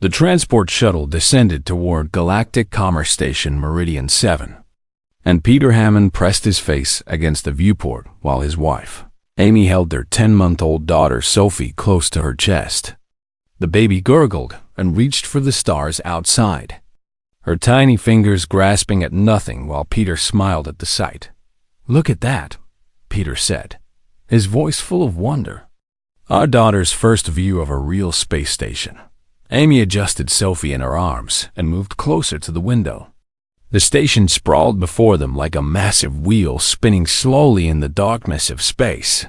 The transport shuttle descended toward Galactic Commerce Station Meridian 7, and Peter Hammond pressed his face against the viewport while his wife, Amy, held their 10-month-old daughter Sophie close to her chest. The baby gurgled and reached for the stars outside, her tiny fingers grasping at nothing while Peter smiled at the sight. "Look at that," Peter said, his voice full of wonder. Our daughter's first view of a real space station. Amy adjusted Sophie in her arms and moved closer to the window. The station sprawled before them like a massive wheel spinning slowly in the darkness of space,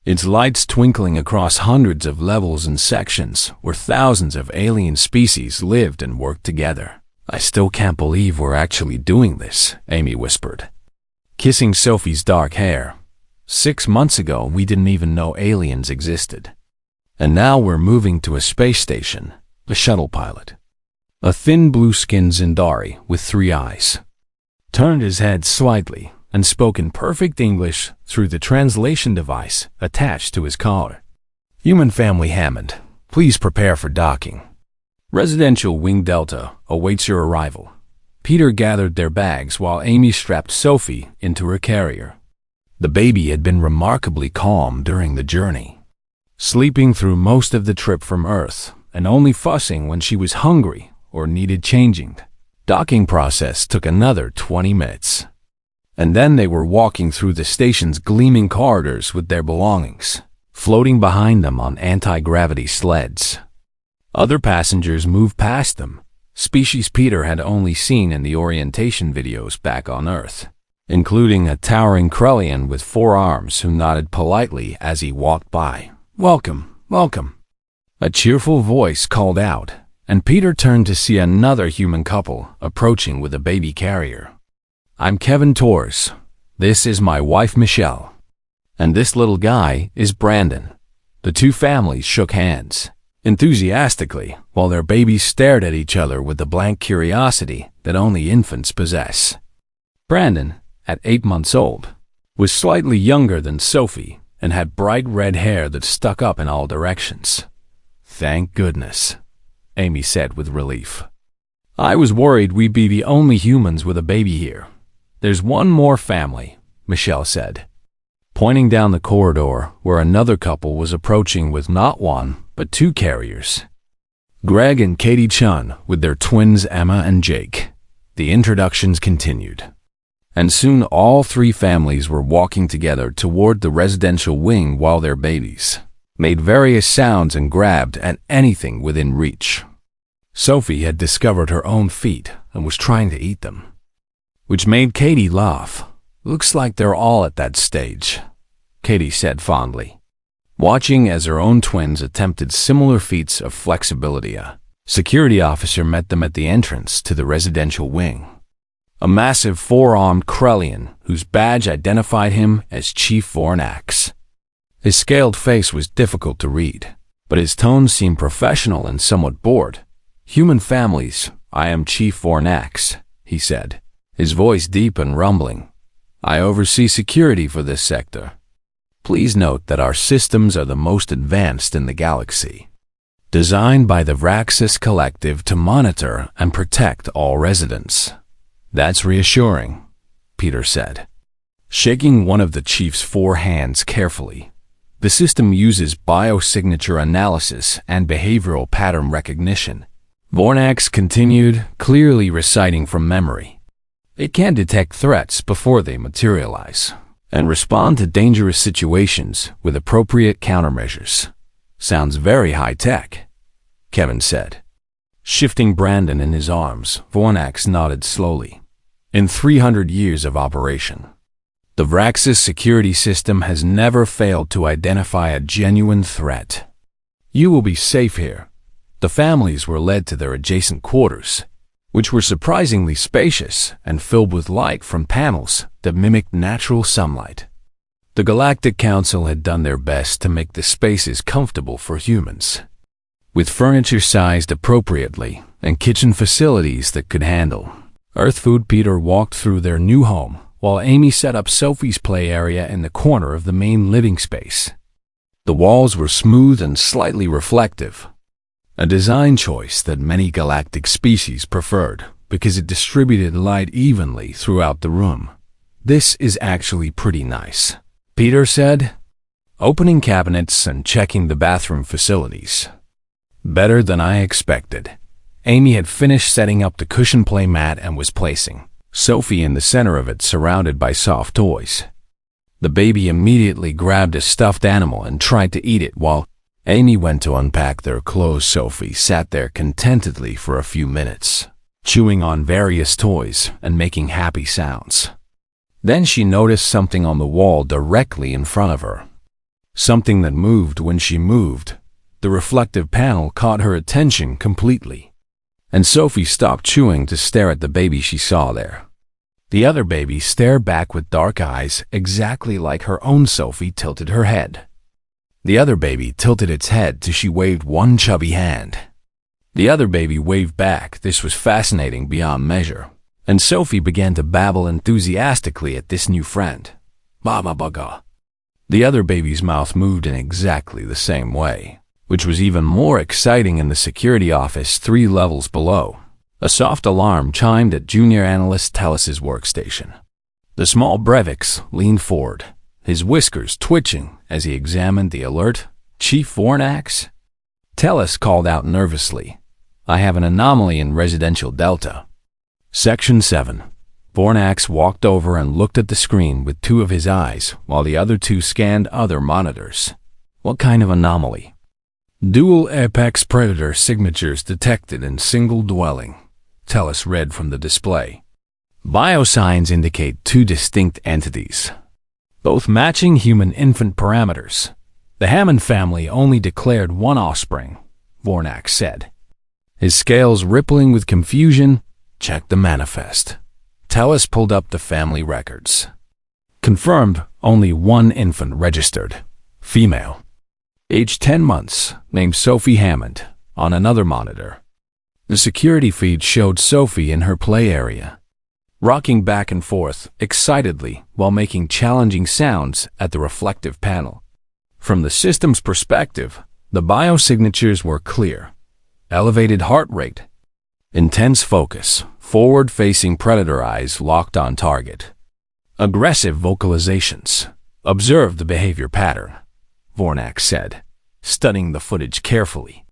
its lights twinkling across hundreds of levels and sections where thousands of alien species lived and worked together. "I still can't believe we're actually doing this," Amy whispered, kissing Sophie's dark hair. 6 months ago, we didn't even know aliens existed. And now we're moving to a space station, a shuttle pilot. A thin blue-skinned Zindari with 3 eyes turned his head slightly and spoke in perfect English through the translation device attached to his collar. "Human family Hammond, please prepare for docking. Residential Wing Delta awaits your arrival." Peter gathered their bags while Amy strapped Sophie into her carrier. The baby had been remarkably calm during the journey, sleeping through most of the trip from Earth and only fussing when she was hungry or needed changing. Docking process took another 20 minutes. And then they were walking through the station's gleaming corridors with their belongings floating behind them on anti-gravity sleds. Other passengers moved past them, species Peter had only seen in the orientation videos back on Earth, including a towering Krellian with 4 arms who nodded politely as he walked by. "Welcome, welcome," a cheerful voice called out, and Peter turned to see another human couple approaching with a baby carrier. "I'm Kevin Torres. This is my wife Michelle. And this little guy is Brandon." The 2 families shook hands enthusiastically while their babies stared at each other with the blank curiosity that only infants possess. Brandon, at 8 months old, was slightly younger than Sophie and had bright red hair that stuck up in all directions. "Thank goodness," Amy said with relief. "I was worried we'd be the only humans with a baby here." "There's one more family," Michelle said, pointing down the corridor where another couple was approaching with not 1, but 2 carriers. Greg and Katie Chun with their twins Emma and Jake. The introductions continued, and soon all 3 families were walking together toward the residential wing while their babies made various sounds and grabbed at anything within reach. Sophie had discovered her own feet and was trying to eat them, which made Katie laugh. "Looks like they're all at that stage," Katie said fondly, watching as her own twins attempted similar feats of flexibility. A security officer met them at the entrance to the residential wing, a massive 4-armed Krellian whose badge identified him as Chief Vornax. His scaled face was difficult to read, but his tone seemed professional and somewhat bored. "Human families, I am Chief Vornax," he said, his voice deep and rumbling. "I oversee security for this sector. Please note that our systems are the most advanced in the galaxy, designed by the Vraxis Collective to monitor and protect all residents." "That's reassuring," Peter said, shaking one of the chief's 4 hands carefully. "The system uses biosignature analysis and behavioral pattern recognition," Vornax continued, clearly reciting from memory. "It can detect threats before they materialize and respond to dangerous situations with appropriate countermeasures." "Sounds very high-tech," Kevin said. Shifting Brandon in his arms, Vornax nodded slowly. "In 300 years of operation, the Vraxis security system has never failed to identify a genuine threat. You will be safe here." The families were led to their adjacent quarters, which were surprisingly spacious and filled with light from panels that mimicked natural sunlight. The Galactic Council had done their best to make the spaces comfortable for humans, with furniture sized appropriately and kitchen facilities that could handle Earth food. Peter walked through their new home, while Amy set up Sophie's play area in the corner of the main living space. The walls were smooth and slightly reflective, a design choice that many galactic species preferred because it distributed light evenly throughout the room. "This is actually pretty nice," Peter said, opening cabinets and checking the bathroom facilities. "Better than I expected." Amy had finished setting up the cushion play mat and was placing Sophie in the center of it, surrounded by soft toys. The baby immediately grabbed a stuffed animal and tried to eat it while Amy went to unpack their clothes. Sophie sat there contentedly for a few minutes, chewing on various toys and making happy sounds. Then she noticed something on the wall directly in front of her. Something that moved when she moved. The reflective panel caught her attention completely, and Sophie stopped chewing to stare at the baby she saw there. The other baby stared back with dark eyes, exactly like her own. Sophie tilted her head. The other baby tilted its head till she waved one chubby hand. The other baby waved back. This was fascinating beyond measure, and Sophie began to babble enthusiastically at this new friend. "Mama baga." The other baby's mouth moved in exactly the same way, which was even more exciting. In the security office 3 levels below, a soft alarm chimed at Junior Analyst Tellus's workstation. The small Brevix leaned forward, his whiskers twitching as he examined the alert. "Chief Vornax?" Tellus called out nervously. "I have an anomaly in Residential Delta." Section 7. Vornax walked over and looked at the screen with 2 of his eyes, while the other 2 scanned other monitors. "What kind of anomaly?" "Dual apex predator signatures detected in single dwelling," Tellus read from the display. "Biosigns indicate 2 distinct entities, both matching human infant parameters. The Hammond family only declared 1 offspring," Vornax said, his scales rippling with confusion. "Check the manifest." Tellus pulled up the family records. "Confirmed, only 1 infant registered. Female. Age 10 months, named Sophie Hammond," on another monitor. The security feed showed Sophie in her play area, rocking back and forth excitedly while making challenging sounds at the reflective panel. From the system's perspective, the biosignatures were clear. Elevated heart rate, intense focus, forward-facing predator eyes locked on target. Aggressive vocalizations. "Observe the behavior pattern," Vornax said, studying the footage carefully.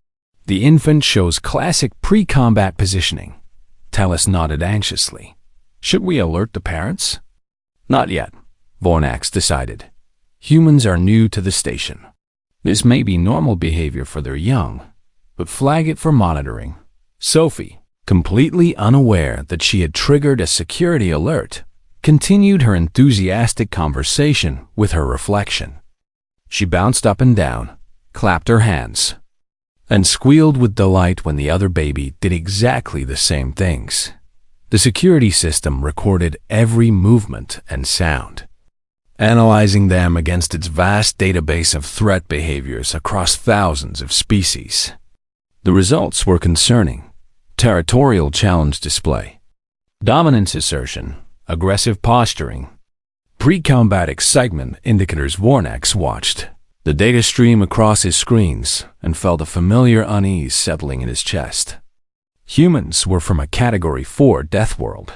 "The infant shows classic pre-combat positioning." Tellus nodded anxiously. "Should we alert the parents?" "Not yet," Vornax decided. "Humans are new to the station. This may be normal behavior for their young, but flag it for monitoring." Sophie, completely unaware that she had triggered a security alert, continued her enthusiastic conversation with her reflection. She bounced up and down, clapped her hands, and squealed with delight when the other baby did exactly the same things. The security system recorded every movement and sound, analyzing them against its vast database of threat behaviors across thousands of species. The results were concerning. Territorial challenge display, dominance assertion, aggressive posturing, pre-combat excitement indicators. Vornax watched the data stream across his screens and felt a familiar unease settling in his chest. Humans were from a Category 4 death world.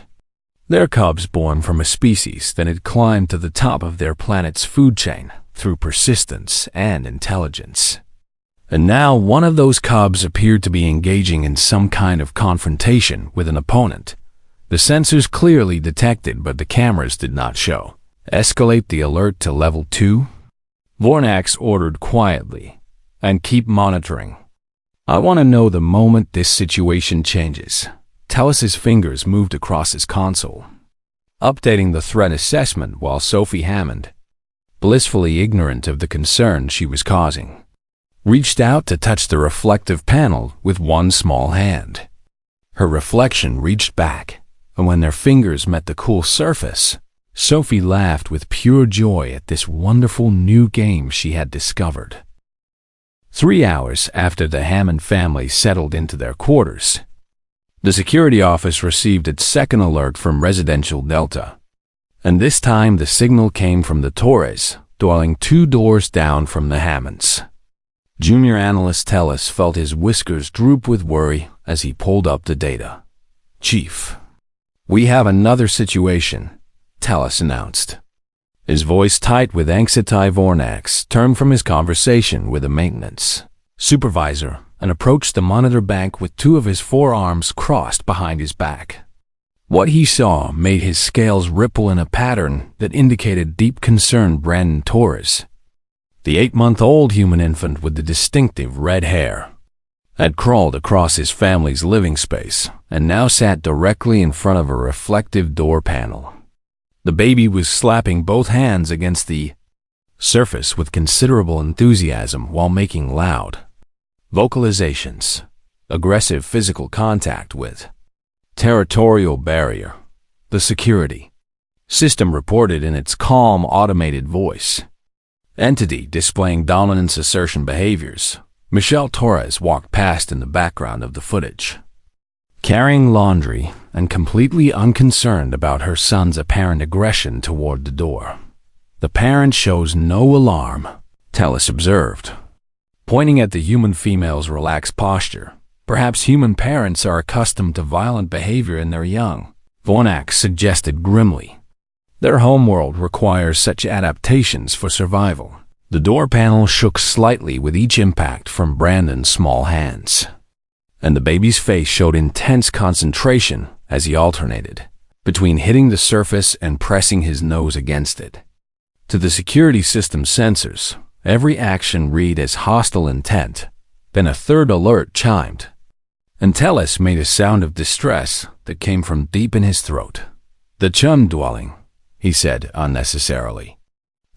Their cubs born from a species that had climbed to the top of their planet's food chain through persistence and intelligence. And now one of those cubs appeared to be engaging in some kind of confrontation with an opponent. The sensors clearly detected, but the cameras did not show. "Escalate the alert to level 2, Vornax ordered quietly, "and keep monitoring. I want to know the moment this situation changes." Tellus's fingers moved across his console, updating the threat assessment while Sophie Hammond, blissfully ignorant of the concern she was causing, reached out to touch the reflective panel with one small hand. Her reflection reached back, and when their fingers met the cool surface, Sophie laughed with pure joy at this wonderful new game she had discovered. 3 hours after the Hammond family settled into their quarters, the security office received its second alert from Residential Delta, and this time the signal came from the Torres, dwelling 2 doors down from the Hammonds. Junior analyst Tellus felt his whiskers droop with worry as he pulled up the data. "Chief, we have another situation," Tellus announced. His voice tight with anxiety. Vornax turned from his conversation with the maintenance supervisor and approached the monitor bank with two of his forearms crossed behind his back. What he saw made his scales ripple in a pattern that indicated deep concern. Brandon Torres, the 8-month-old human infant with the distinctive red hair, had crawled across his family's living space and now sat directly in front of a reflective door panel. The baby was slapping both hands against the surface with considerable enthusiasm while making loud vocalizations. Aggressive physical contact with territorial barrier, the security system reported in its calm, automated voice. Entity displaying dominance assertion behaviors. Michelle Torres walked past in the background of the footage, carrying laundry and completely unconcerned about her son's apparent aggression toward the door. "The parent shows no alarm," Tellus observed, pointing at the human female's relaxed posture. "Perhaps human parents are accustomed to violent behavior in their young," Vornax suggested grimly. "Their homeworld requires such adaptations for survival." The door panel shook slightly with each impact from Brandon's small hands, and the baby's face showed intense concentration as he alternated between hitting the surface and pressing his nose against it. To the security system sensors, every action read as hostile intent. Then a third alert chimed, and Tellus made a sound of distress that came from deep in his throat. "The chum dwelling," he said unnecessarily.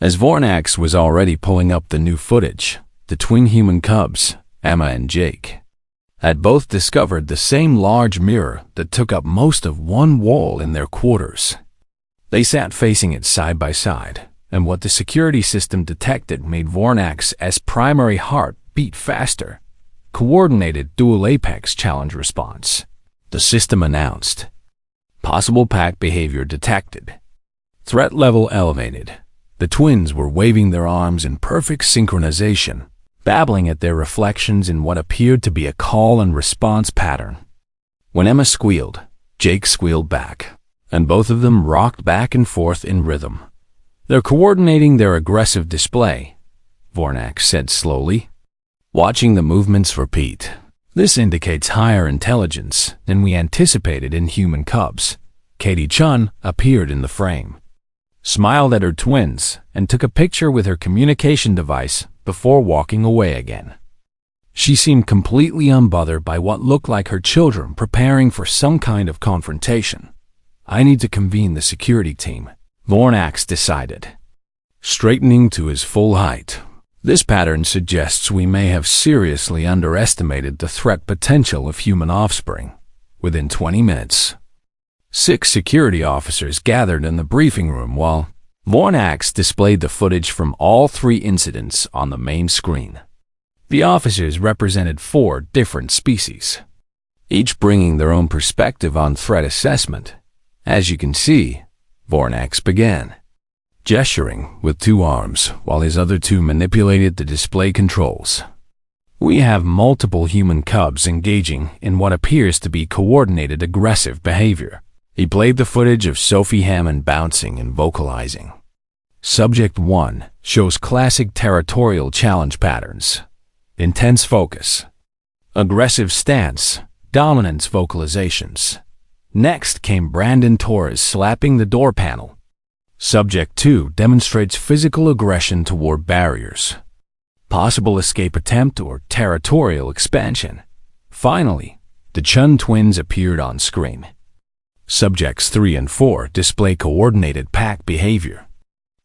As Vornax was already pulling up the new footage, the twin human cubs, Emma and Jake, had both discovered the same large mirror that took up most of one wall in their quarters. They sat facing it side by side, and what the security system detected made Vornax's primary heart beat faster. Coordinated dual apex challenge response, the system announced. Possible pack behavior detected. Threat level elevated. The twins were waving their arms in perfect synchronization, babbling at their reflections in what appeared to be a call and response pattern. When Emma squealed, Jake squealed back, and both of them rocked back and forth in rhythm. "They're coordinating their aggressive display," Vornax said slowly, watching the movements repeat. "This indicates higher intelligence than we anticipated in human cubs." Katie Chun appeared in the frame, smiled at her twins, and took a picture with her communication device before walking away again. She seemed completely unbothered by what looked like her children preparing for some kind of confrontation. "I need to convene the security team," Vornax decided, straightening to his full height. "This pattern suggests we may have seriously underestimated the threat potential of human offspring." Within 20 minutes, 6 security officers gathered in the briefing room while Vornax displayed the footage from all 3 incidents on the main screen. The officers represented 4 different species, each bringing their own perspective on threat assessment. "As you can see," Vornax began, gesturing with 2 arms while his other 2 manipulated the display controls. "We have multiple human cubs engaging in what appears to be coordinated aggressive behavior." He played the footage of Sophie Hammond bouncing and vocalizing. Subject 1 shows classic territorial challenge patterns. Intense focus, aggressive stance, dominance vocalizations. Next came Brandon Torres slapping the door panel. Subject 2 demonstrates physical aggression toward barriers, possible escape attempt or territorial expansion. Finally, the Chun twins appeared on screen. Subjects 3 and 4 display coordinated pack behavior,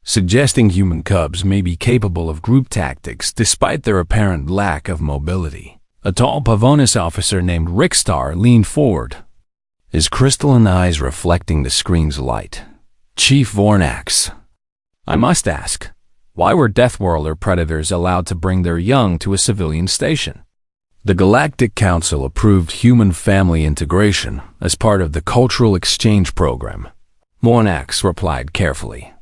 suggesting human cubs may be capable of group tactics despite their apparent lack of mobility. A tall Pavonis officer named Rickstar leaned forward, his crystalline eyes reflecting the screen's light. "Chief Vornax, I must ask, why were Deathworlder predators allowed to bring their young to a civilian station?" The Galactic Council approved human family integration as part of the Cultural Exchange Program, Vornax replied carefully.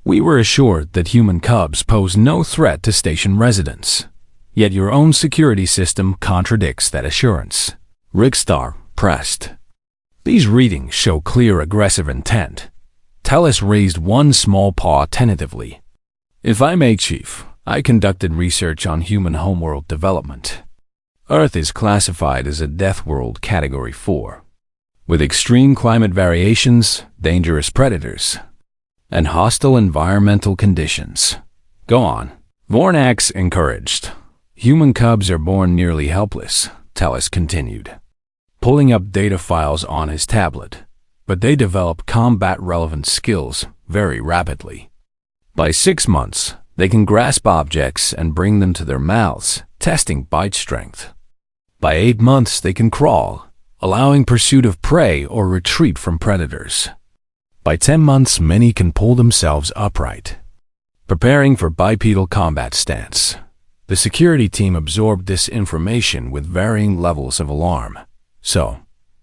"We were assured that human cubs pose no threat to station residents. Yet your own security system contradicts that assurance. Rickstar pressed. These readings show clear aggressive intent. Tellus raised one small paw tentatively. If I may, Chief, I conducted research on human homeworld development. Earth is classified as a death world Category 4, with extreme climate variations, dangerous predators, and hostile environmental conditions. Go on. Vornax encouraged. Human cubs are born nearly helpless, Tellus continued, pulling up data files on his tablet, but they develop combat-relevant skills very rapidly. By 6 months, they can grasp objects and bring them to their mouths, testing bite strength. By 8 months, they can crawl, allowing pursuit of prey or retreat from predators. By 10 months, many can pull themselves upright, preparing for bipedal combat stance. The security team absorbed this information with varying levels of alarm. So,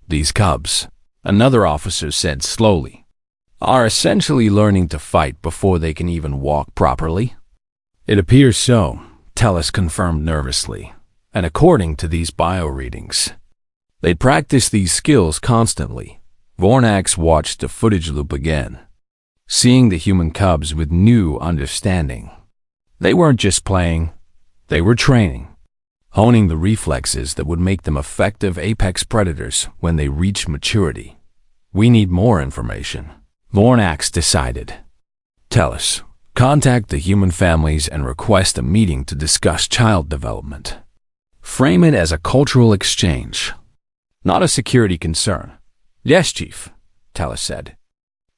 these cubs, another officer said slowly, are essentially learning to fight before they can even walk properly? It appears so, Tellus confirmed nervously, and according to these bio-readings, they practice these skills constantly. Vornax watched the footage loop again, seeing the human cubs with new understanding. They weren't just playing, they were training, honing the reflexes that would make them effective apex predators when they reach maturity. We need more information, Vornax decided. Tellus, contact the human families and request a meeting to discuss child development. Frame it as a cultural exchange, not a security concern. Yes, Chief, Tellus said,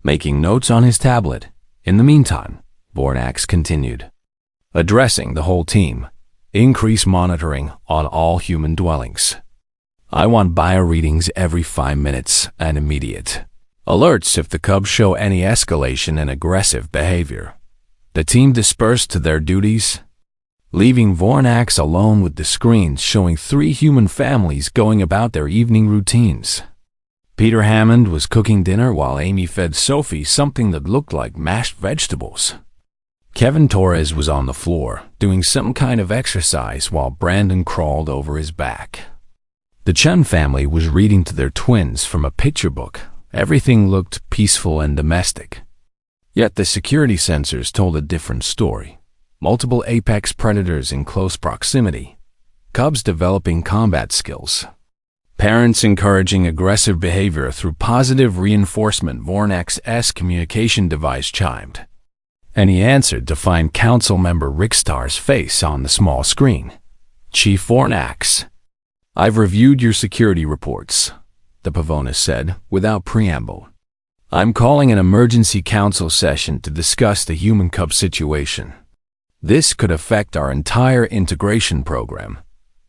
making notes on his tablet. In the meantime, Vornax continued, addressing the whole team. Increase monitoring on all human dwellings. I want bio-readings every 5 minutes and immediate. Alerts if the cubs show any escalation in aggressive behavior. The team dispersed to their duties, leaving Vornax alone with the screens showing 3 human families going about their evening routines. Peter Hammond was cooking dinner while Amy fed Sophie something that looked like mashed vegetables. Kevin Torres was on the floor, doing some kind of exercise while Brandon crawled over his back. The Chen family was reading to their twins from a picture book. Everything looked peaceful and domestic. Yet the security sensors told a different story. Multiple apex predators in close proximity. Cubs developing combat skills. Parents encouraging aggressive behavior through positive reinforcement. Vornax's communication device chimed, and he answered to find council member Rickstar's face on the small screen. Chief Vornax, I've reviewed your security reports, the Pavona said without preamble. I'm calling an emergency council session to discuss the human cub situation. This could affect our entire integration program.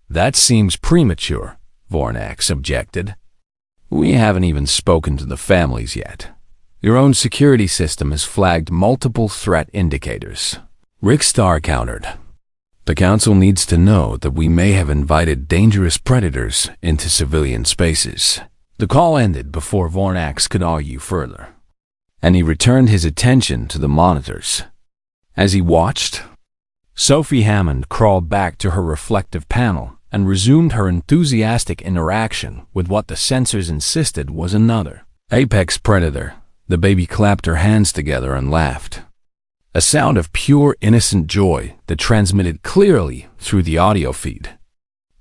That seems premature, Vornax objected. We haven't even spoken to the families yet. Your own security system has flagged multiple threat indicators. Rickstar countered. The council needs to know that we may have invited dangerous predators into civilian spaces. The call ended before Vornax could argue further, and he returned his attention to the monitors. As he watched, Sophie Hammond crawled back to her reflective panel and resumed her enthusiastic interaction with what the sensors insisted was another apex predator. The baby clapped her hands together and laughed, a sound of pure innocent joy that transmitted clearly through the audio feed.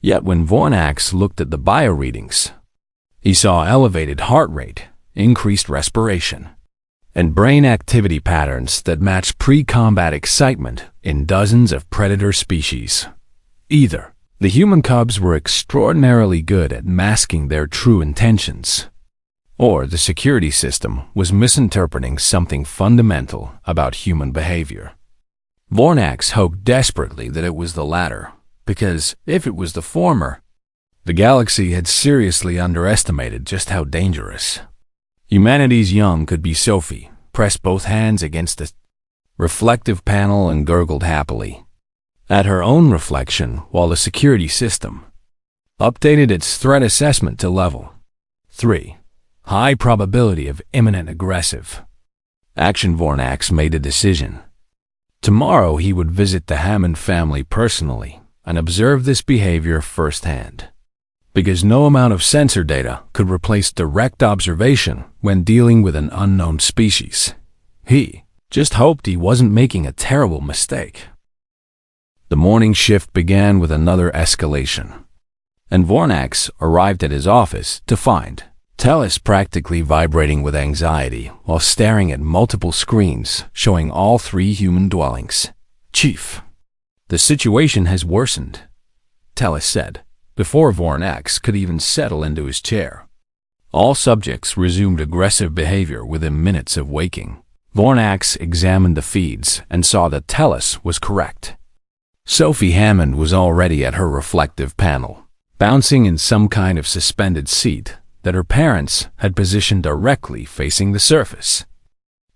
Yet when Vornax looked at the bio-readings, he saw elevated heart rate, increased respiration, and brain activity patterns that matched pre-combat excitement in dozens of predator species. Either the human cubs were extraordinarily good at masking their true intentions, or the security system was misinterpreting something fundamental about human behavior. Vornax hoped desperately that it was the latter, because if it was the former, the galaxy had seriously underestimated just how dangerous humanity's young could be. Sophie pressed both hands against the reflective panel and gurgled happily at her own reflection while the security system updated its threat assessment to level 3. High probability of imminent aggressive action. Vornax made a decision. Tomorrow he would visit the Hammond family personally, and observed this behavior firsthand. Because no amount of sensor data could replace direct observation when dealing with an unknown species. He just hoped he wasn't making a terrible mistake. The morning shift began with another escalation, and Vornax arrived at his office to find Tellus practically vibrating with anxiety while staring at multiple screens showing all 3 human dwellings. "Chief, the situation has worsened," Tellus said, before Vornax could even settle into his chair. All subjects resumed aggressive behavior within minutes of waking. Vornax examined the feeds and saw that Tellus was correct. Sophie Hammond was already at her reflective panel, bouncing in some kind of suspended seat that her parents had positioned directly facing the surface.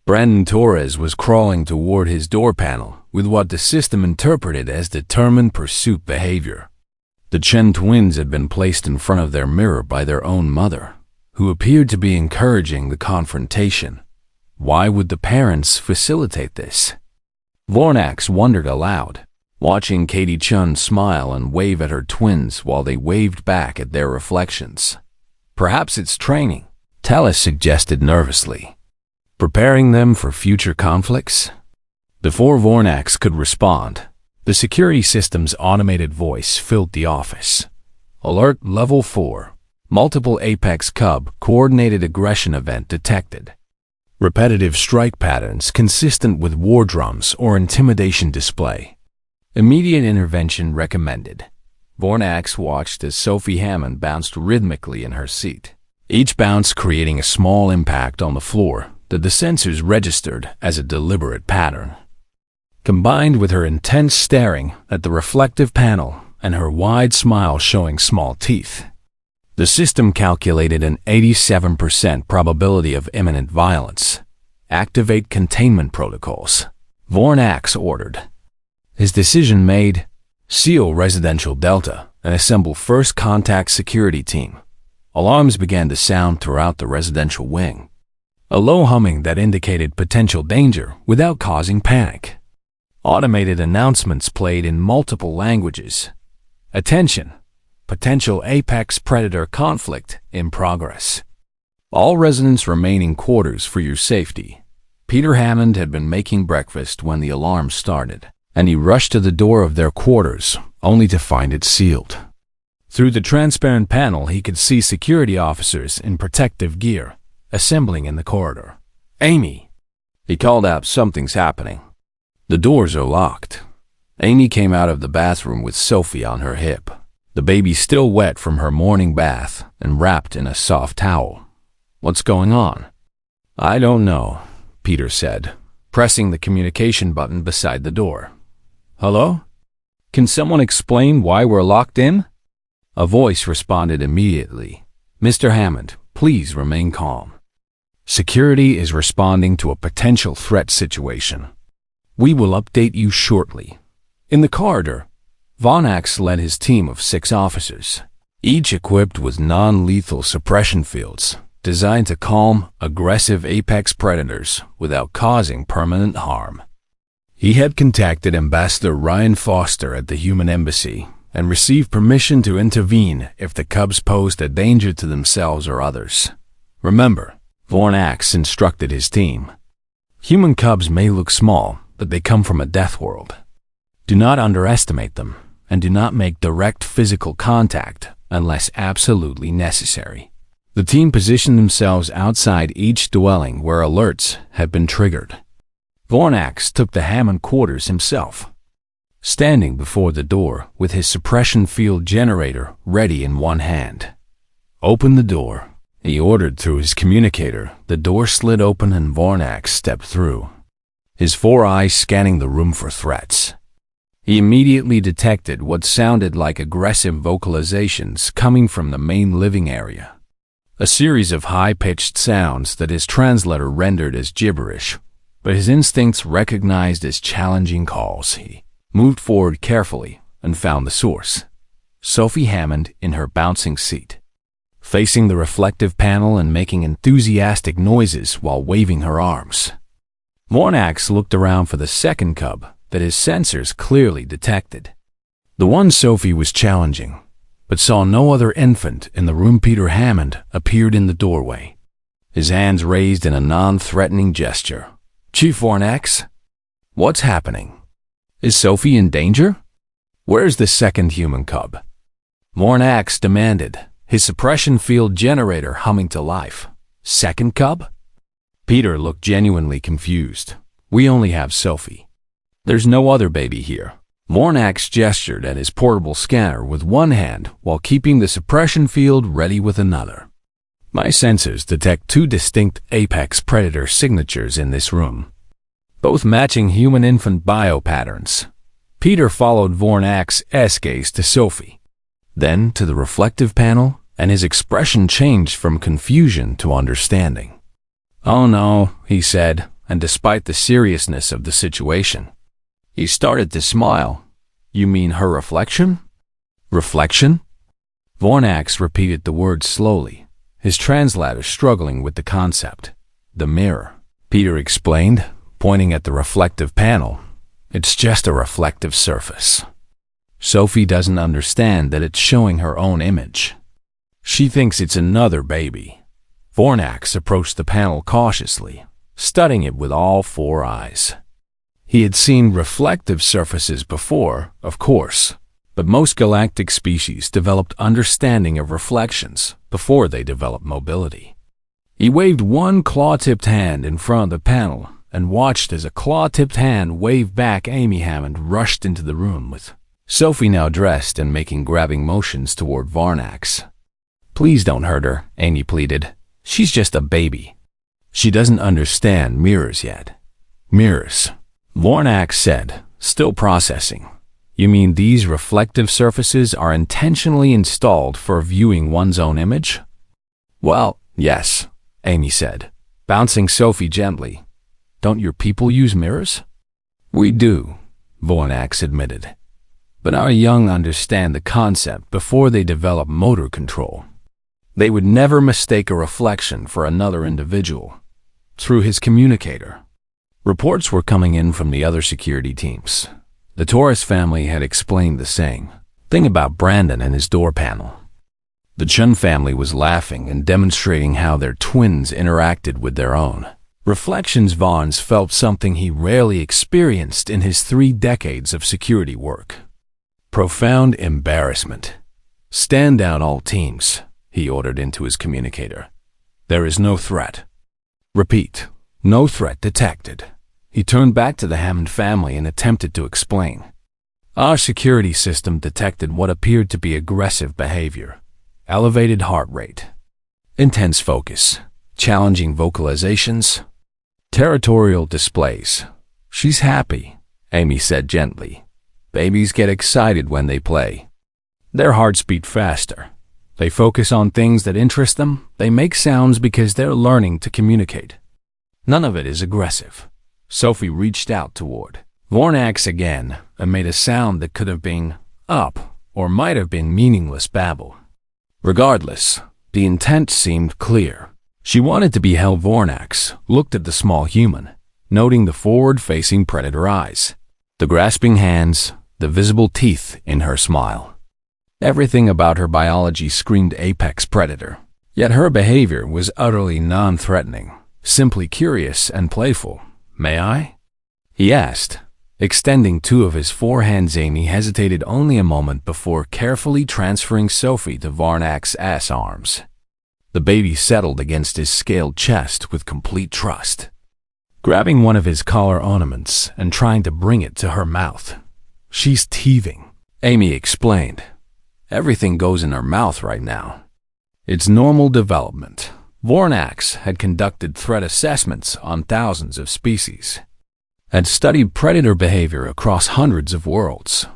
Brandon Torres was crawling toward his door panel with what the system interpreted as determined pursuit behavior. The Chen twins had been placed in front of their mirror by their own mother, who appeared to be encouraging the confrontation. Why would the parents facilitate this? Vornax wondered aloud, watching Katie Chun smile and wave at her twins while they waved back at their reflections. "Perhaps it's training," Tellus suggested nervously. "Preparing them for future conflicts?" Before Vornax could respond, the security system's automated voice filled the office. "Alert Level 4. Multiple Apex Cub coordinated aggression event detected. Repetitive strike patterns consistent with war drums or intimidation display. Immediate intervention recommended." Vornax watched as Sophie Hammond bounced rhythmically in her seat, each bounce creating a small impact on the floor that the sensors registered as a deliberate pattern. Combined with her intense staring at the reflective panel and her wide smile showing small teeth, the system calculated an 87% probability of imminent violence. "Activate containment protocols," Vornax ordered. His decision made, "Seal Residential Delta and assemble first contact security team." Alarms began to sound throughout the residential wing, a low humming that indicated potential danger without causing panic. Automated announcements played in multiple languages. "Attention! Potential apex predator conflict in progress. All residents remain in quarters for your safety." Peter Hammond had been making breakfast when the alarm started, and he rushed to the door of their quarters, only to find it sealed. Through the transparent panel, he could see security officers in protective gear, assembling in the corridor. "Amy!" he called out, "Something's happening." "The doors are locked." Amy came out of the bathroom with Sophie on her hip, the baby still wet from her morning bath and wrapped in a soft towel. "What's going on?" "I don't know," Peter said, pressing the communication button beside the door. "Hello? Can someone explain why we're locked in?" A voice responded immediately. "Mr. Hammond, please remain calm. Security is responding to a potential threat situation. We will update you shortly." In the corridor, Vornax led his team of 6 officers, each equipped with non-lethal suppression fields designed to calm aggressive apex predators without causing permanent harm. He had contacted Ambassador Ryan Foster at the Human Embassy and received permission to intervene if the cubs posed a danger to themselves or others. "Remember," Vornax instructed his team, "human cubs may look small, but they come from a death world. Do not underestimate them, and do not make direct physical contact unless absolutely necessary." The team positioned themselves outside each dwelling where alerts had been triggered. Vornax took the Hammond quarters himself. Standing before the door with his suppression field generator ready in one hand. "Open the door," he ordered through his communicator. The door slid open and Vornax stepped through, his 4 eyes scanning the room for threats. He immediately detected what sounded like aggressive vocalizations coming from the main living area. A series of high-pitched sounds that his translator rendered as gibberish, but his instincts recognized as challenging calls. He moved forward carefully and found the source. Sophie Hammond in her bouncing seat, facing the reflective panel and making enthusiastic noises while waving her arms. Vornax looked around for the second cub that his sensors clearly detected. The one Sophie was challenging, but saw no other infant in the room. Peter Hammond appeared in the doorway, his hands raised in a non-threatening gesture. Chief Warnax? What's happening? Is Sophie in danger? Where's the second human cub? Warnax demanded, his suppression field generator humming to life. Second cub? Peter looked genuinely confused. We only have Sophie. There's no other baby here. Warnax gestured at his portable scanner with one hand while keeping the suppression field ready with another. My sensors detect two distinct apex predator signatures in this room, both matching human infant biopatterns. Peter followed Warnax's gaze to Sophie, then to the reflective panel, and his expression changed from confusion to understanding. Oh no, he said, and despite the seriousness of the situation, he started to smile. You mean her reflection? Reflection? Warnax repeated the word slowly, his translator struggling with the concept. The mirror, Peter explained, pointing at the reflective panel. It's just a reflective surface. Sophie doesn't understand that it's showing her own image. She thinks it's another baby. Warnax approached the panel cautiously, studying it with all four eyes. He had seen reflective surfaces before, of course, but most galactic species developed understanding of reflections before they developed mobility. He waved one claw-tipped hand in front of the panel and watched as a claw-tipped hand waved back. Amy Hammond rushed into the room with Sophie now dressed and making grabbing motions toward Warnax. Please don't hurt her, Amy pleaded. She's just a baby. She doesn't understand mirrors yet. Mirrors, Warnax said, still processing. You mean these reflective surfaces are intentionally installed for viewing one's own image? Well, yes, Amy said, bouncing Sophie gently. Don't your people use mirrors? We do, Warnax admitted. But our young understand the concept before they develop motor control. They would never mistake a reflection for another individual. Through his communicator. Reports were coming in from the other security teams. The Taurus family had explained the same thing about Brandon and his door panel. The Chun family was laughing and demonstrating how their twins interacted with their own reflections. Vaughns felt something he rarely experienced in his 3 decades of security work. Profound embarrassment. Stand down all teams, he ordered into his communicator. There is no threat. Repeat, no threat detected. He turned back to the Hammond family and attempted to explain. Our security system detected what appeared to be aggressive behavior, elevated heart rate, intense focus, challenging vocalizations, territorial displays. She's happy, Amy said gently. Babies get excited when they play. Their hearts beat faster. They focus on things that interest them. They make sounds because they're learning to communicate. None of it is aggressive. Sophie reached out toward Warnax again and made a sound that could have been up or might have been meaningless babble. Regardless, the intent seemed clear. She wanted to be held. Warnax looked at the small human, noting the forward-facing predator eyes, the grasping hands, the visible teeth in her smile. Everything about her biology screamed apex predator, yet her behavior was utterly non-threatening, simply curious and playful. May I? He asked, extending 2 of his 4 hands. Amy hesitated only a moment before carefully transferring Sophie to Warnax's arms. The baby settled against his scaled chest with complete trust, grabbing one of his collar ornaments and trying to bring it to her mouth. She's teething, Amy explained. Everything goes in her mouth right now. It's normal development. Warnax had conducted threat assessments on thousands of species, had studied predator behavior across hundreds of worlds,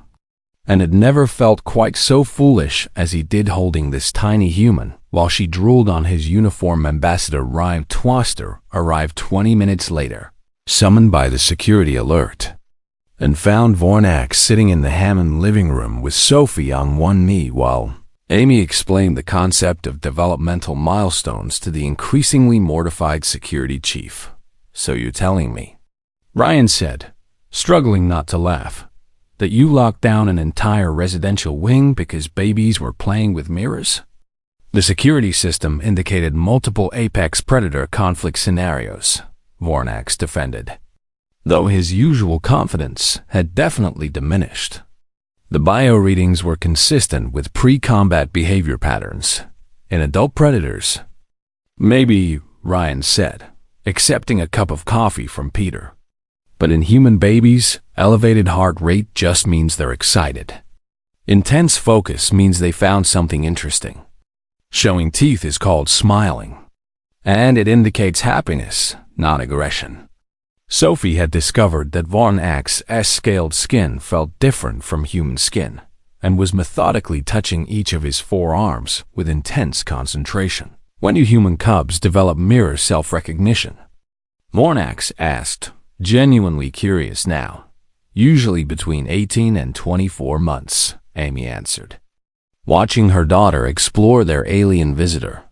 and had never felt quite so foolish as he did holding this tiny human while she drooled on his uniform. Ambassador Ryan Twaster arrived 20 minutes later, summoned by the security alert, and found Warnax sitting in the Hammond living room with Sophie on one knee while Amy explained the concept of developmental milestones to the increasingly mortified security chief. So you're telling me, Ryan said, struggling not to laugh, That you locked down an entire residential wing because babies were playing with mirrors? The security system indicated multiple apex predator conflict scenarios, Vornax defended, though his usual confidence had definitely diminished. The bio readings were consistent with pre-combat behavior patterns in adult predators. Maybe, Ryan said, accepting a cup of coffee from Peter. But in human babies, elevated heart rate just means they're excited. Intense focus means they found something interesting. Showing teeth is called smiling, and it indicates happiness, not aggression. Sophie had discovered that Vornax's S-scaled skin felt different from human skin, and was methodically touching each of his forearms with intense concentration. When do human cubs develop mirror self-recognition? Vornax asked, genuinely curious now. Usually between 18 and 24 months, Amy answered, watching her daughter explore their alien visitor.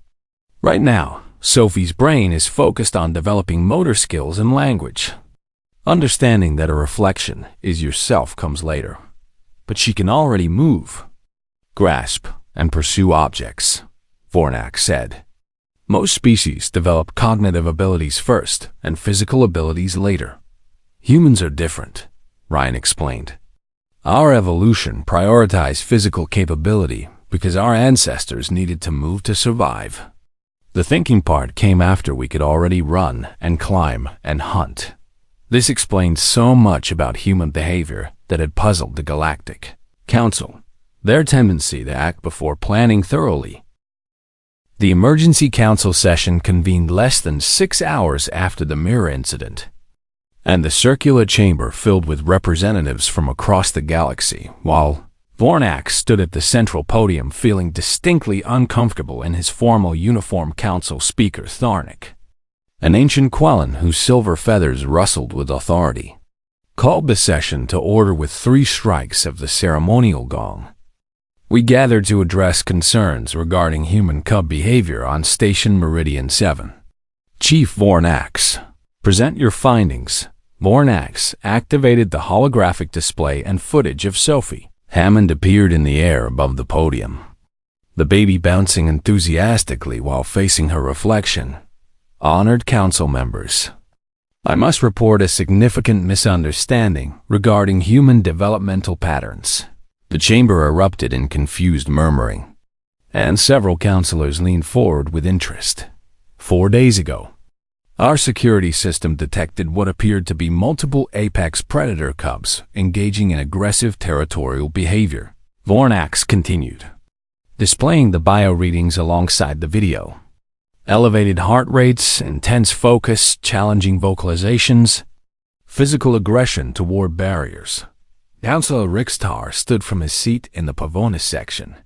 Right now, Sophie's brain is focused on developing motor skills and language. Understanding that a reflection is yourself comes later, but she can already move, grasp, and pursue objects, Vornax said. Most species develop cognitive abilities first and physical abilities later. Humans are different, Ryan explained. Our evolution prioritized physical capability because our ancestors needed to move to survive. The thinking part came after we could already run and climb and hunt. This explained so much about human behavior that had puzzled the Galactic Council, their tendency to act before planning thoroughly. The emergency council session convened less than 6 hours after the mirror incident, and the circular chamber filled with representatives from across the galaxy, while Vornax stood at the central podium feeling distinctly uncomfortable in his formal uniform. Council speaker Tharnik, an ancient Quellan whose silver feathers rustled with authority, called the session to order with 3 strikes of the ceremonial gong. We gathered to address concerns regarding human cub behavior on Station Meridian 7. Chief Vornax, present your findings. Vornax activated the holographic display and footage of Sophie. Hammond appeared in the air above the podium, the baby bouncing enthusiastically while facing her reflection. Honored council members, I must report a significant misunderstanding regarding human developmental patterns. The chamber erupted in confused murmuring, and several counselors leaned forward with interest. 4 days ago, our security system detected what appeared to be multiple apex predator cubs engaging in aggressive territorial behavior. Vornax continued, displaying the bio readings alongside the video. Elevated heart rates, intense focus, challenging vocalizations, physical aggression toward barriers. Councilor Rixtar stood from his seat in the Pavonis section,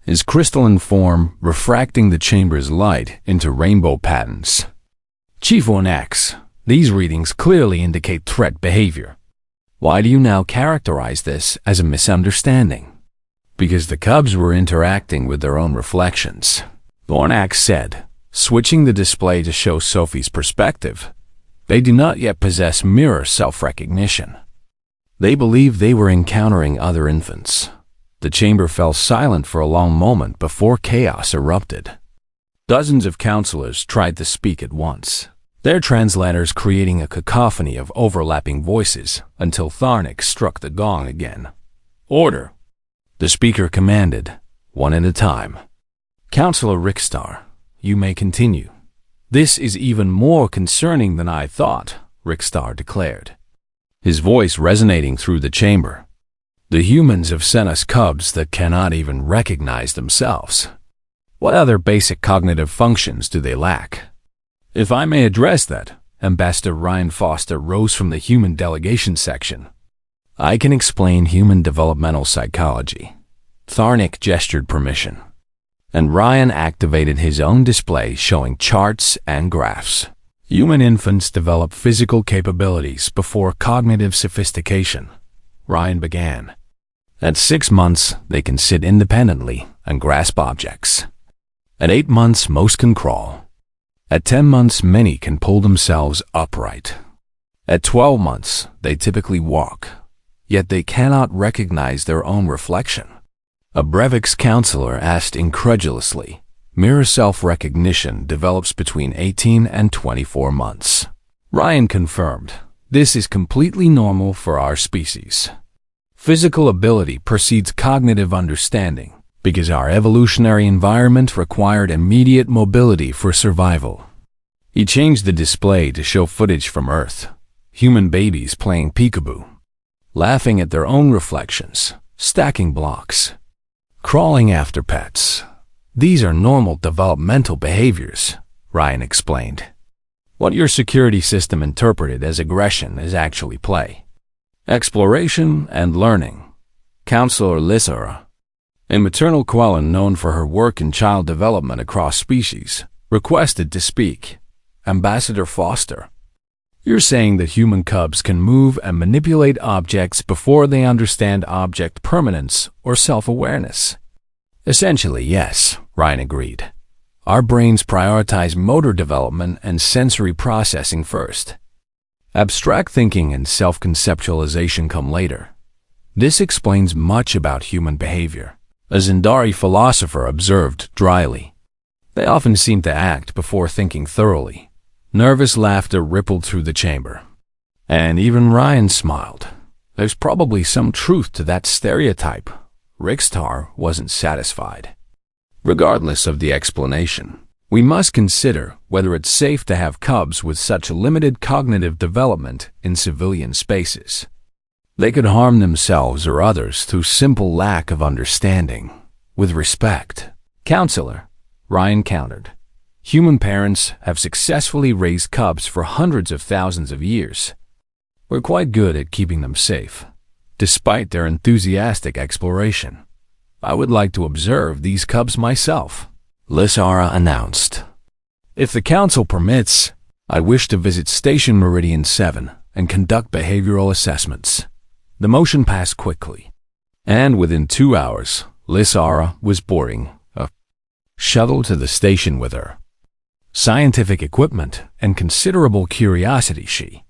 his crystalline form refracting the chamber's light into rainbow patterns. Chief Vornax, these readings clearly indicate threat behavior. Why do you now characterize this as a misunderstanding? Because the cubs were interacting with their own reflections, Vornax said, switching the display to show Sophie's perspective. They do not yet possess mirror self-recognition. They believe they were encountering other infants. The chamber fell silent for a long moment before chaos erupted. Dozens of counselors tried to speak at once, their translators creating a cacophony of overlapping voices until Tharnik struck the gong again. Order! The speaker commanded, one at a time. Counselor Rixtar, you may continue. This is even more concerning than I thought, Rixtar declared, his voice resonating through the chamber. The humans have sent us cubs that cannot even recognize themselves. What other basic cognitive functions do they lack? If I may address that, Ambassador Ryan Foster rose from the human delegation section. I can explain human developmental psychology. Tharnik gestured permission, and Ryan activated his own display showing charts and graphs. Human infants develop physical capabilities before cognitive sophistication, Ryan began. At 6 months, they can sit independently and grasp objects. At 8 months, most can crawl. At 10 months, many can pull themselves upright. At 12 months, they typically walk. yet they cannot recognize their own reflection. A brevics counselor asked incredulously. Mirror self-recognition develops between 18 and 24 months. Ryan confirmed, this is completely normal for our species. Physical ability precedes cognitive understanding because our evolutionary environment required immediate mobility for survival. He changed the display to show footage from Earth. Human babies playing peekaboo, laughing at their own reflections, stacking blocks, crawling after pets. These are normal developmental behaviors, Ryan explained. What your security system interpreted as aggression is actually play, exploration, and learning. Counselor Lissara, a maternal koala known for her work in child development across species, requested to speak. Ambassador Foster, you're saying that human cubs can move and manipulate objects before they understand object permanence or self-awareness? Essentially, yes, Ryan agreed. Our brains prioritize motor development and sensory processing first. Abstract thinking and self-conceptualization come later. This explains much about human behavior. A Zindari philosopher observed dryly. They often seem to act before thinking thoroughly. Nervous laughter rippled through the chamber. And even Ryan smiled. There's probably some truth to that stereotype. Rickstar wasn't satisfied. Regardless of the explanation, we must consider whether it's safe to have cubs with such limited cognitive development in civilian spaces. They could harm themselves or others through simple lack of understanding. With respect, counselor, Ryan countered. Human parents have successfully raised cubs for hundreds of thousands of years. We're quite good at keeping them safe, despite their enthusiastic exploration. I would like to observe these cubs myself, Lissara announced. If the council permits, I wish to visit Station Meridian 7 and conduct behavioral assessments. The motion passed quickly, and within 2 hours, Lissara was boarding a shuttle to the station with her. Scientific equipment and considerable curiosity, she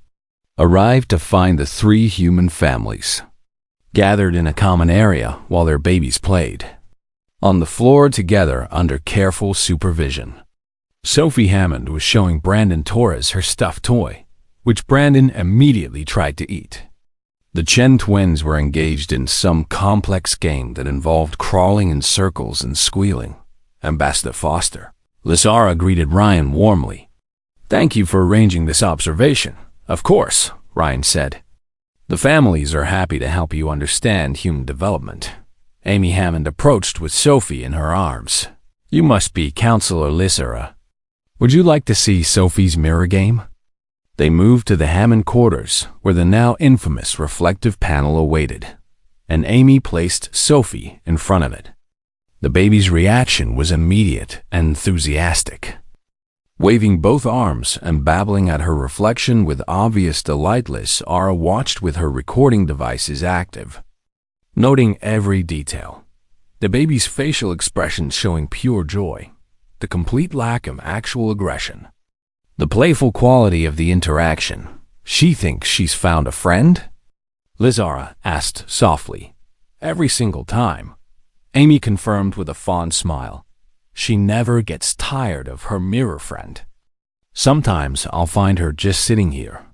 arrived to find the 3 human families gathered in a common area while their babies played on the floor together under careful supervision. Sophie Hammond was showing Brandon Torres her stuffed toy, which Brandon immediately tried to eat. The Chen twins were engaged in some complex game that involved crawling in circles and squealing. Ambassador Foster, Lissara greeted Ryan warmly. Thank you for arranging this observation. Of course, Ryan said. The families are happy to help you understand human development. Amy Hammond approached with Sophie in her arms. You must be Counselor Lissara. Would you like to see Sophie's mirror game? They moved to the Hammond quarters, where the now infamous reflective panel awaited, and Amy placed Sophie in front of it. The baby's reaction was immediate and enthusiastic. Waving both arms and babbling at her reflection with obvious delight, Lissara watched with her recording devices active, noting every detail. The baby's facial expression showing pure joy, the complete lack of actual aggression. The playful quality of the interaction. She thinks she's found a friend? Lissara asked softly. Every single time. Amy confirmed with a fond smile. She never gets tired of her mirror friend. Sometimes I'll find her just sitting here,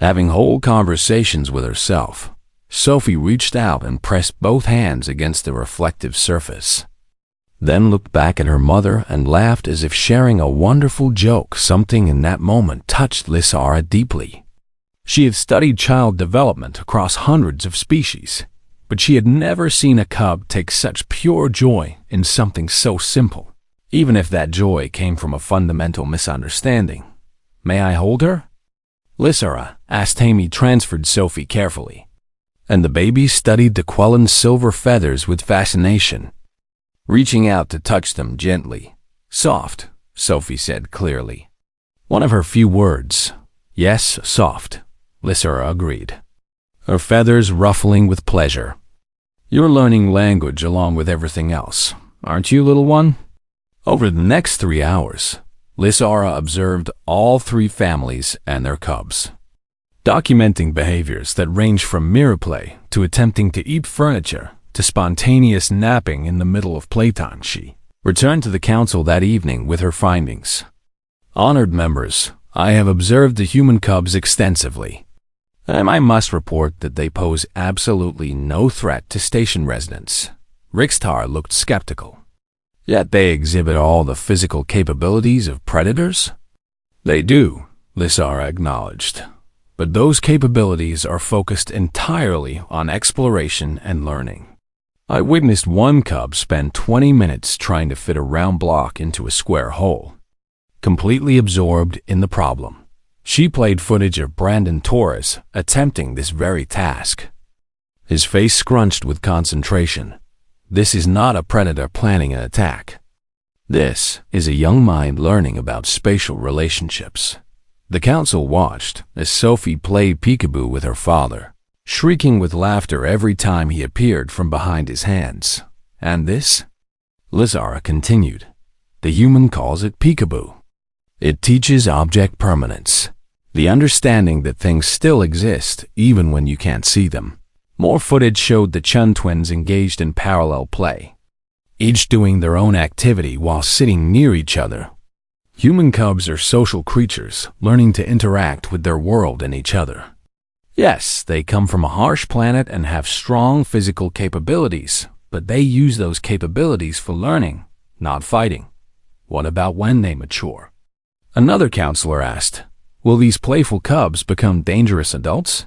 having whole conversations with herself. Sophie reached out and pressed both hands against the reflective surface, then looked back at her mother and laughed as if sharing a wonderful joke. Something in that moment touched Lissara deeply. She had studied child development across hundreds of species, but she had never seen a cub take such pure joy in something so simple, even if that joy came from a fundamental misunderstanding. May I hold her? Lissara asked. Amy transferred Sophie carefully, and the baby studied the Quellen's silver feathers with fascination, reaching out to touch them gently. Soft, Sophie said clearly. One of her few words. Yes, soft, Lissara agreed, her feathers ruffling with pleasure. You're learning language along with everything else, aren't you, little one? Over the next 3 hours, Lissara observed all 3 families and their cubs. documenting behaviors that range from mirror play to attempting to eat furniture to spontaneous napping in the middle of playtime. She returned to the council that evening with her findings. Honored members, I have observed the human cubs extensively, and I must report that they pose absolutely no threat to station residents. Rixtar looked skeptical. Yet they exhibit all the physical capabilities of predators? They do, Lysara acknowledged. But those capabilities are focused entirely on exploration and learning. I witnessed one cub spend 20 minutes trying to fit a round block into a square hole, completely absorbed in the problem. She played footage of Brandon Torres attempting this very task. His face scrunched with concentration. This is not a predator planning an attack. This is a young mind learning about spatial relationships. The council watched as Sophie played peekaboo with her father, shrieking with laughter every time he appeared from behind his hands. And this? Lysara continued. The human calls it peekaboo. It teaches object permanence, the understanding that things still exist even when you can't see them. More footage showed the Chun twins engaged in parallel play, each doing their own activity while sitting near each other. Human cubs are social creatures, learning to interact with their world and each other. Yes, they come from a harsh planet and have strong physical capabilities, but they use those capabilities for learning, not fighting. What about when they mature? Another counselor asked, will these playful cubs become dangerous adults?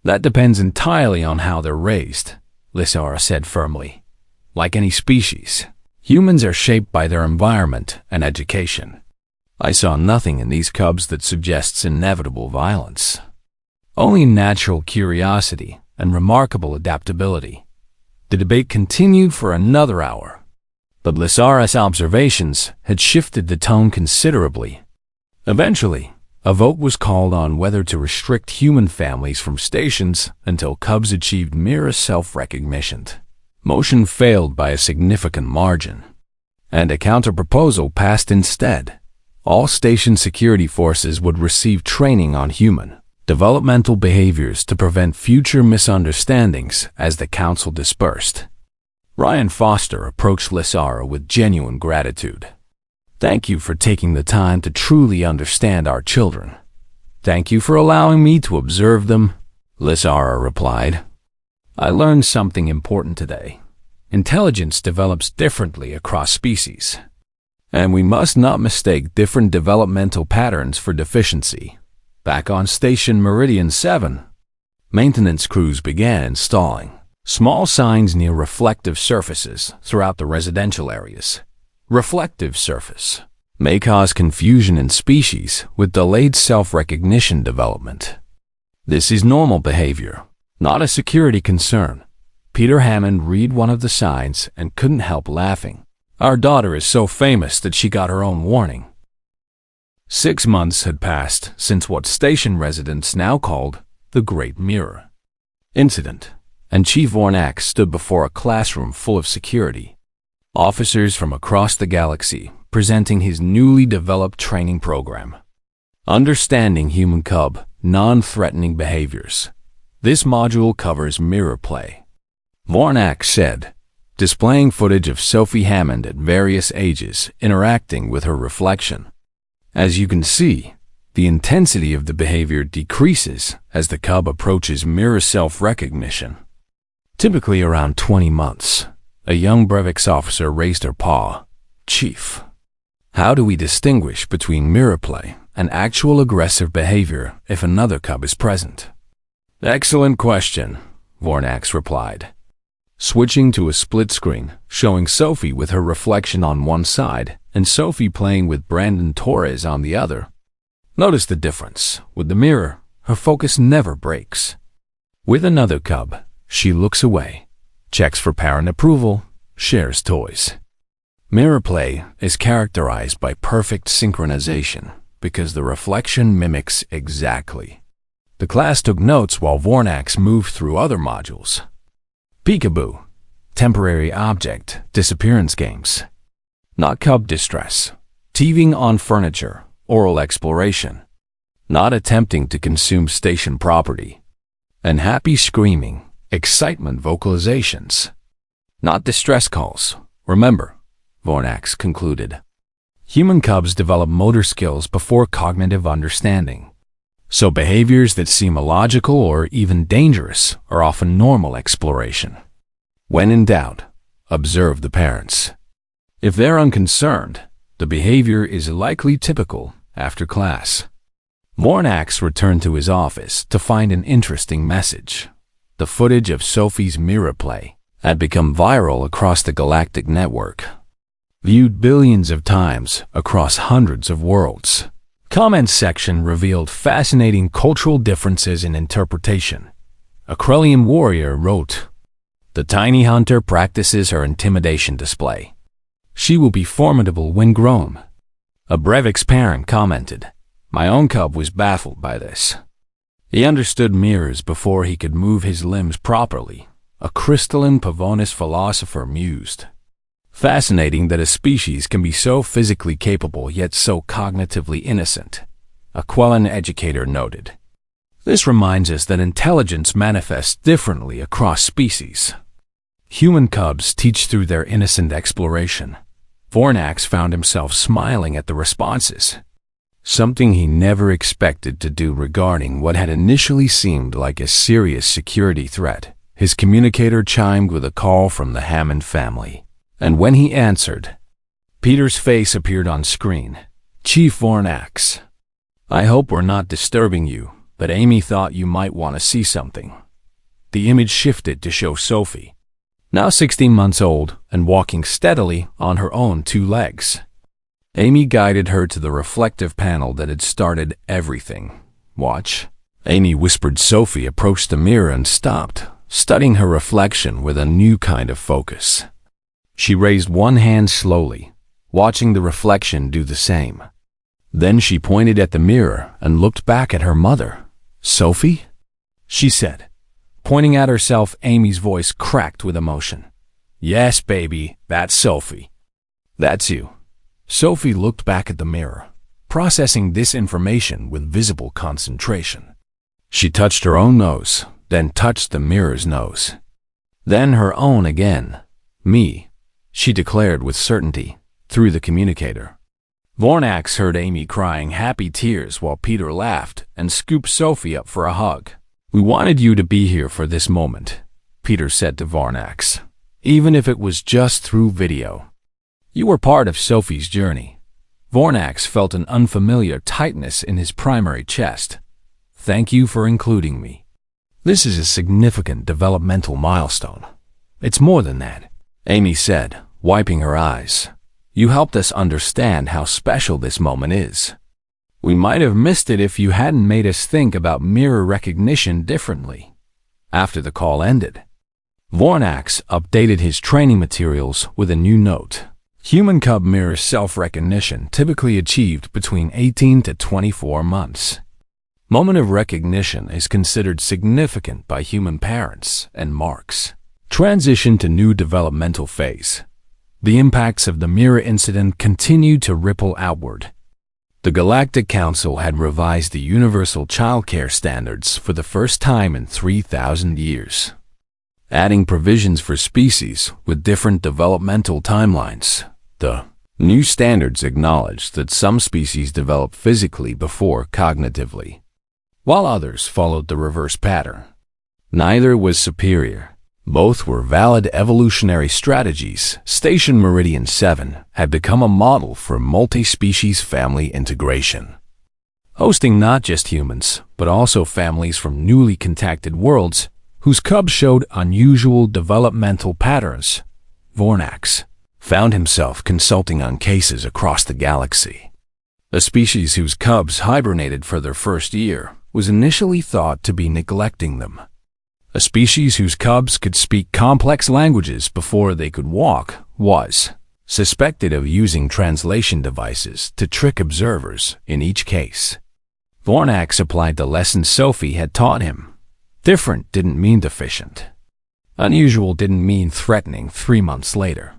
That depends entirely on how they're raised, Lysara said firmly. Like any species, humans are shaped by their environment and education. I saw nothing in these cubs that suggests inevitable violence. Only natural curiosity and remarkable adaptability. The debate continued for another hour, but Lysara's observations had shifted the tone considerably. Eventually, a vote was called on whether to restrict human families from stations until cubs achieved mirror self-recognition. Motion failed by a significant margin, and a counter-proposal passed instead. All station security forces would receive training on human developmental behaviors to prevent future misunderstandings as the council dispersed. Ryan Foster approached Lysara with genuine gratitude. Thank you for taking the time to truly understand our children. Thank you for allowing me to observe them, Lysara replied. I learned something important today. Intelligence develops differently across species, and we must not mistake different developmental patterns for deficiency. Back on Station Meridian 7, maintenance crews began installing small signs near reflective surfaces throughout the residential areas. Reflective surface may cause confusion in species with delayed self-recognition development. This is normal behavior, not a security concern. Peter Hammond read one of the signs and couldn't help laughing. Our daughter is so famous that she got her own warning. 6 months had passed since what station residents now called the Great Mirror incident, and Chief Vornak stood before a classroom full of security officers from across the galaxy presenting his newly developed training program. Understanding Human Cub Non-Threatening Behaviors. This module covers mirror play, Vornak said, displaying footage of Sophie Hammond at various ages interacting with her reflection. As you can see, the intensity of the behavior decreases as the cub approaches mirror self-recognition. Typically around 20 months, a young brevet officer raised her paw. Chief, how do we distinguish between mirror play and actual aggressive behavior if another cub is present? Excellent question, Vornax replied, switching to a split screen showing Sophie with her reflection on one side and Sophie playing with Brandon Torres on the other. Notice the difference. With the mirror, her focus never breaks. With another cub, she looks away, checks for parent approval, shares toys. Mirror play is characterized by perfect synchronization because the reflection mimics exactly. The class took notes while Vornax moved through other modules. Peekaboo, temporary object, disappearance games. Not cub distress, teething on furniture, oral exploration. not attempting to consume station property, and happy screaming, excitement vocalizations, not distress calls. Remember, Vornax concluded, human cubs develop motor skills before cognitive understanding, so behaviors that seem illogical or even dangerous are often normal exploration. When in doubt, observe the parents. If they're unconcerned, the behavior is likely typical after class. Vornax returned to his office to find an interesting message. The footage of Sophie's mirror play had become viral across the galactic network, viewed billions of times across hundreds of worlds. Comment section revealed fascinating cultural differences in interpretation. A Krellian warrior wrote, "The tiny hunter practices her intimidation display. She will be formidable when grown." A Brevix parent commented, "My own cub was baffled by this. He understood mirrors before he could move his limbs properly." A crystalline Pavonis philosopher mused, "Fascinating that a species can be so physically capable yet so cognitively innocent." A Quellan educator noted, "This reminds us that intelligence manifests differently across species. Human cubs teach through their innocent exploration." Vornax found himself smiling at the responses, something he never expected to do regarding what had initially seemed like a serious security threat. His communicator chimed with a call from the Hammond family, and when he answered, Peter's face appeared on screen. "Chief Vornax, I hope we're not disturbing you, but Amy thought you might want to see something." The image shifted to show Sophie, now 16 months old and walking steadily on her own two legs. Amy guided her to the reflective panel that had started everything. "Watch." Amy whispered. Sophie approached the mirror and stopped, studying her reflection with a new kind of focus. She raised one hand slowly, watching the reflection do the same. Then she pointed at the mirror and looked back at her mother. "Sophie?" she said, pointing at herself. Amy's voice cracked with emotion. "Yes, baby, that's Sophie. That's you." Sophie looked back at the mirror, processing this information with visible concentration. She touched her own nose, then touched the mirror's nose. Then her own again. "Me," she declared with certainty, through the communicator. Vornax heard Amy crying happy tears while Peter laughed and scooped Sophie up for a hug. "We wanted you to be here for this moment," Peter said to Vornax, "even if it was just through video. You were part of Sophie's journey." Vornax felt an unfamiliar tightness in his primary chest. "Thank you for including me. This is a significant developmental milestone." "It's more than that," Amy said, wiping her eyes. "You helped us understand how special this moment is. We might have missed it if you hadn't made us think about mirror recognition differently." After the call ended, Vornax updated his training materials with a new note. Human cub mirror self-recognition typically achieved between 18 to 24 months. Moment of recognition is considered significant by human parents and marks transition to new developmental phase. The impacts of the mirror incident continued to ripple outward. The Galactic Council had revised the universal childcare standards for the first time in 3,000 years, adding provisions for species with different developmental timelines. The new standards acknowledged that some species develop physically before cognitively, while others followed the reverse pattern. Neither was superior. Both were valid evolutionary strategies. Station Meridian 7 had become a model for multi-species family integration, hosting not just humans, but also families from newly contacted worlds whose cubs showed unusual developmental patterns. Vornax found himself consulting on cases across the galaxy. A species whose cubs hibernated for their first year was initially thought to be neglecting them. A species whose cubs could speak complex languages before they could walk was suspected of using translation devices to trick observers in each case. Vornax applied the lessons Sophie had taught him. Different didn't mean deficient. Unusual didn't mean threatening 3 months later.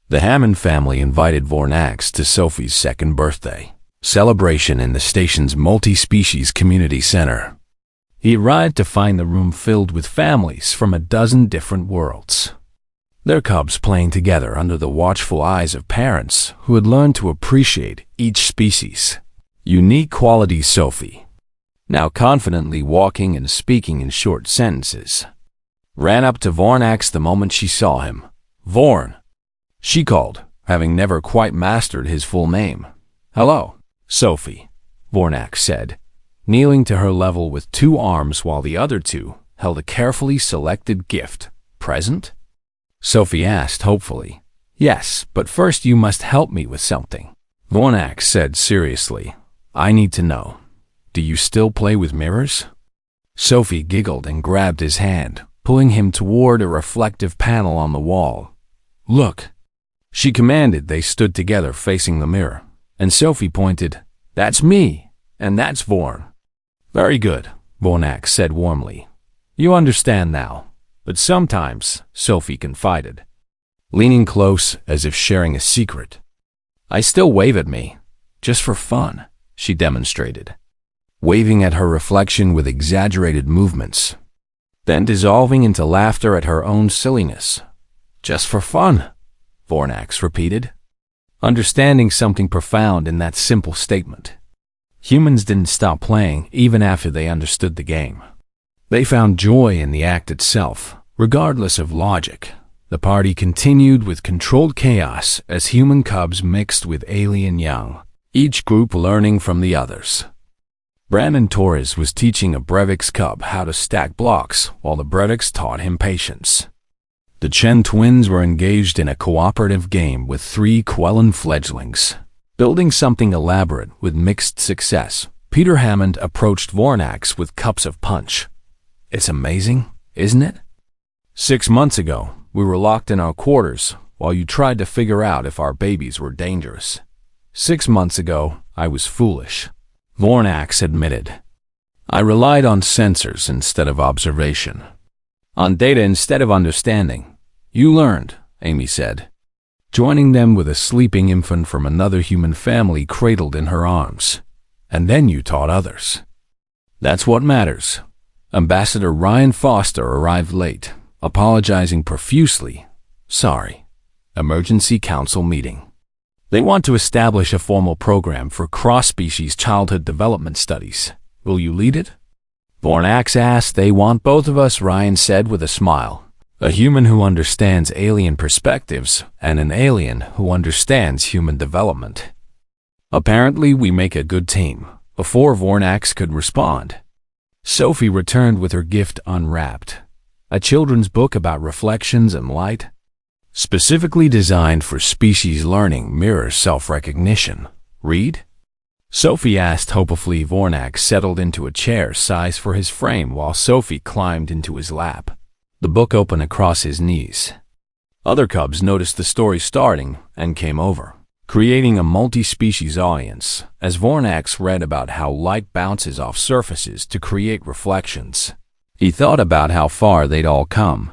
The Hammond family invited Vornax to Sophie's second birthday. celebration in the station's multi-species community center. He arrived to find the room filled with families from a dozen different worlds. Their cubs playing together under the watchful eyes of parents who had learned to appreciate each species' unique qualities. Sophie, now confidently walking and speaking in short sentences, ran up to Vornax the moment she saw him. "Vorn," she called, having never quite mastered his full name. "Hello, Sophie," Vornax said, kneeling to her level with two arms while the other two held a carefully selected gift. "Present?" Sophie asked hopefully. "Yes, but first you must help me with something," Vornax said seriously. "I need to know. Do you still play with mirrors?" Sophie giggled and grabbed his hand, pulling him toward a reflective panel on the wall. "Look," she commanded. They stood together facing the mirror, and Sophie pointed. "That's me, and that's Vorn." "Very good," Vornax said warmly. "You understand now. But sometimes," Sophie confided, leaning close as if sharing a secret, "I still wave at me, just for fun," she demonstrated, waving at her reflection with exaggerated movements, then dissolving into laughter at her own silliness. "Just for fun," Vornax repeated, understanding something profound in that simple statement. Humans didn't stop playing even after they understood the game. They found joy in the act itself, regardless of logic. The party continued with controlled chaos as human cubs mixed with alien young, each group learning from the others. Brandon Torres was teaching a Brevix cub how to stack blocks while the Brevix taught him patience. The Chen twins were engaged in a cooperative game with 3 Quellan fledglings, building something elaborate with mixed success. Peter Hammond approached Vornax with cups of punch. "It's amazing, isn't it? 6 months ago, we were locked in our quarters while you tried to figure out if our babies were dangerous. 6 months ago, I was foolish," Vornax admitted. "I relied on sensors instead of observation, on data instead of understanding. You learned," Amy said, joining them with a sleeping infant from another human family cradled in her arms. "And then you taught others. That's what matters." Ambassador Ryan Foster arrived late, apologizing profusely. "Sorry. Emergency council meeting. They want to establish a formal program for cross-species childhood development studies. Will you lead it?" Vornax asked. "They want both of us," Ryan said with a smile. "A human who understands alien perspectives and an alien who understands human development. Apparently we make a good team." Before Vornax could respond, Sophie returned with her gift unwrapped. A children's book about reflections and light, specifically designed for species learning mirror self-recognition. "Read?" Sophie asked hopefully. Vornax settled into a chair size for his frame while Sophie climbed into his lap, the book open across his knees. Other cubs noticed the story starting and came over, creating a multi-species audience as Vornax read about how light bounces off surfaces to create reflections. He thought about how far they'd all come.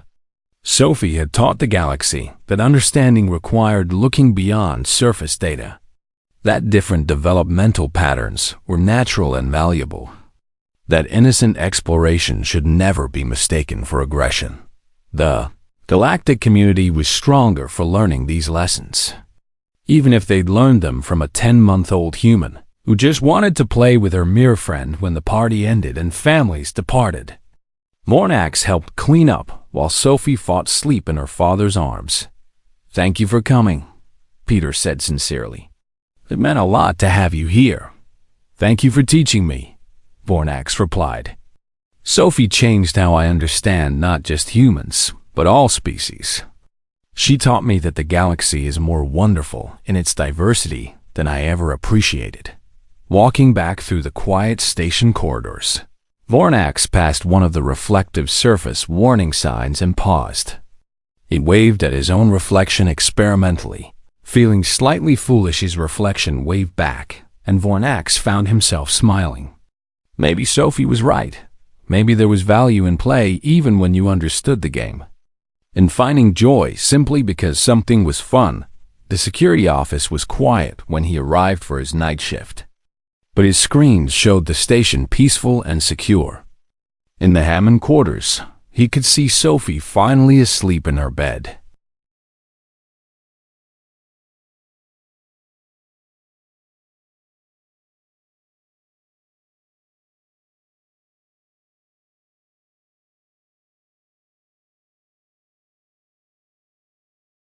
Sophie had taught the galaxy that understanding required looking beyond surface data, that different developmental patterns were natural and valuable, that innocent exploration should never be mistaken for aggression. The galactic community was stronger for learning these lessons, even if they'd learned them from a 10-month-old human who just wanted to play with her mirror friend when the party ended and families departed. Vornax helped clean up while Sophie fought sleep in her father's arms. "Thank you for coming," Peter said sincerely. "It meant a lot to have you here." "Thank you for teaching me," Vornax replied. "Sophie changed how I understand not just humans, but all species. She taught me that the galaxy is more wonderful in its diversity than I ever appreciated." Walking back through the quiet station corridors, Vornax passed one of the reflective surface warning signs and paused. He waved at his own reflection experimentally. Feeling slightly foolish, his reflection waved back, and Vornax found himself smiling. Maybe Sophie was right. Maybe there was value in play even when you understood the game. In finding joy simply because something was fun. The security office was quiet when he arrived for his night shift. but his screens showed the station peaceful and secure. In the Hammond quarters, he could see Sophie finally asleep in her bed.